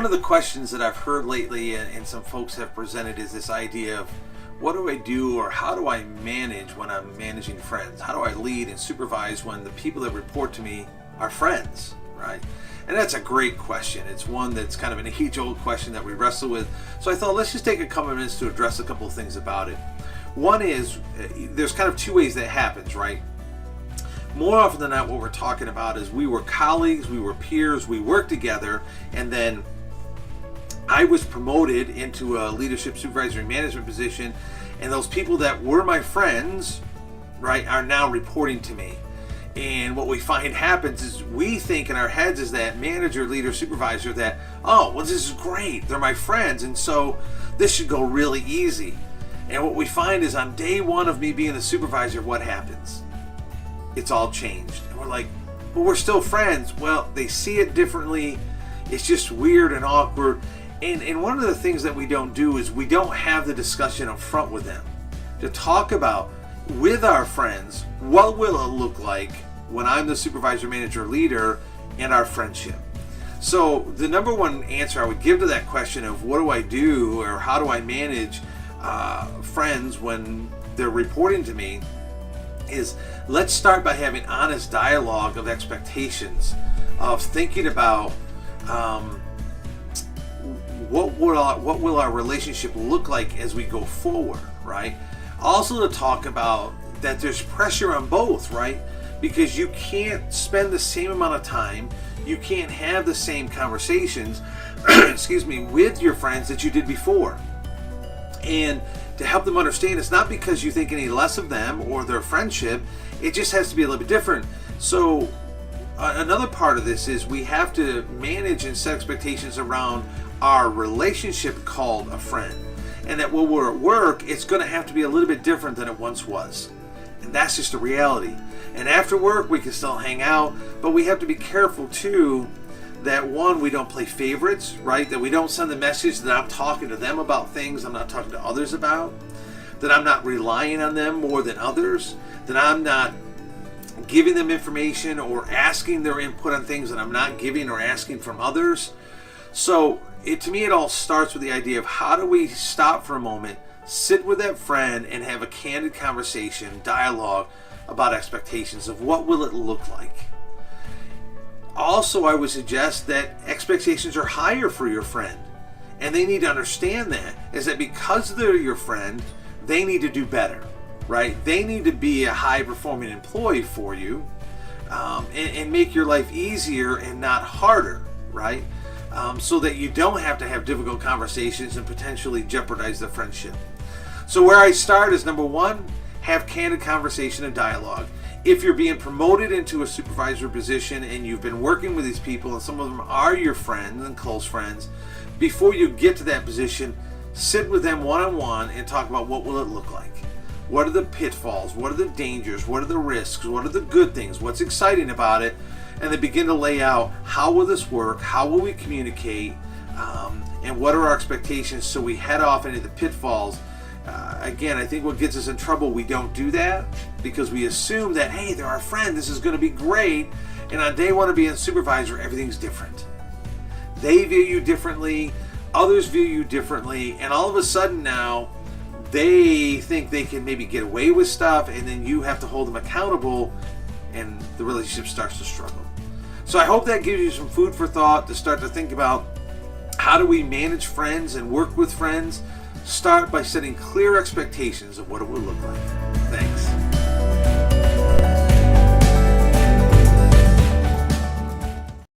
One of the questions that I've heard lately and some folks have presented is this idea of what do I do or how do I manage when I'm managing friends? How do I lead and supervise when the people that report to me are friends, right? And that's a great question. It's one that's kind of an age-old question that we wrestle with. So I thought let's just take a couple of minutes to address a couple of things about it. One is there's kind of two ways that happens, right? More often than not, what we're talking about is we were colleagues, we were peers, we worked together, and then I was promoted into a leadership supervisory management position, and those people that were my friends, right, are now reporting to me. And what we find happens is we think in our heads as that manager, leader, supervisor that, oh, well, this is great. They're my friends, and so this should go really easy. And what we find is on day one of me being the supervisor, what happens? It's all changed. And we're like, well, we're still friends. Well, they see it differently. It's just weird and awkward. And one of the things that we don't do is we don't have the discussion up front with them to talk about with our friends, what will it look like when I'm the supervisor, manager, leader in our friendship? So the number one answer I would give to that question of what do I do or how do I manage friends when they're reporting to me is let's start by having honest dialogue of expectations, of thinking about what will our relationship look like as we go forward, right? Also to talk about that there's pressure on both, right? Because you can't spend the same amount of time, you can't have the same conversations, excuse me, with your friends that you did before. And to help them understand, it's not because you think any less of them or their friendship, it just has to be a little bit different. So another part of this is we have to manage and set expectations around our relationship called a friend. And that when we're at work, it's going to have to be a little bit different than it once was. And that's just a reality. And after work, we can still hang out, but we have to be careful too that one, we don't play favorites, right? That we don't send the message that I'm talking to them about things I'm not talking to others about, that I'm not relying on them more than others, that I'm not giving them information or asking their input on things that I'm not giving or asking from others. So to me, it all starts with the idea of how do we stop for a moment, sit with that friend and have a candid conversation, dialogue about expectations of what will it look like. Also, I would suggest that expectations are higher for your friend, and they need to understand that is that because they're your friend, they need to do better, right? They need to be a high-performing employee for you and make your life easier and not harder, right? So that you don't have to have difficult conversations and potentially jeopardize the friendship. So where I start is number one, have candid conversation and dialogue. If you're being promoted into a supervisor position and you've been working with these people and some of them are your friends and close friends, before you get to that position, sit with them one-on-one and talk about what will it look like. What are the pitfalls? What are the dangers? What are the risks? What are the good things? What's exciting about it? And then begin to lay out how will this work? How will we communicate? And what are our expectations so we head off into the pitfalls? Again, I think what gets us in trouble, we don't do that because we assume that, hey, they're our friend, this is going to be great. And on day one of being a supervisor, everything's different. They view you differently, others view you differently, and all of a sudden now, they think they can maybe get away with stuff, and then you have to hold them accountable, and the relationship starts to struggle. So I hope that gives you some food for thought to start to think about how do we manage friends and work with friends. Start by setting clear expectations of what it will look like.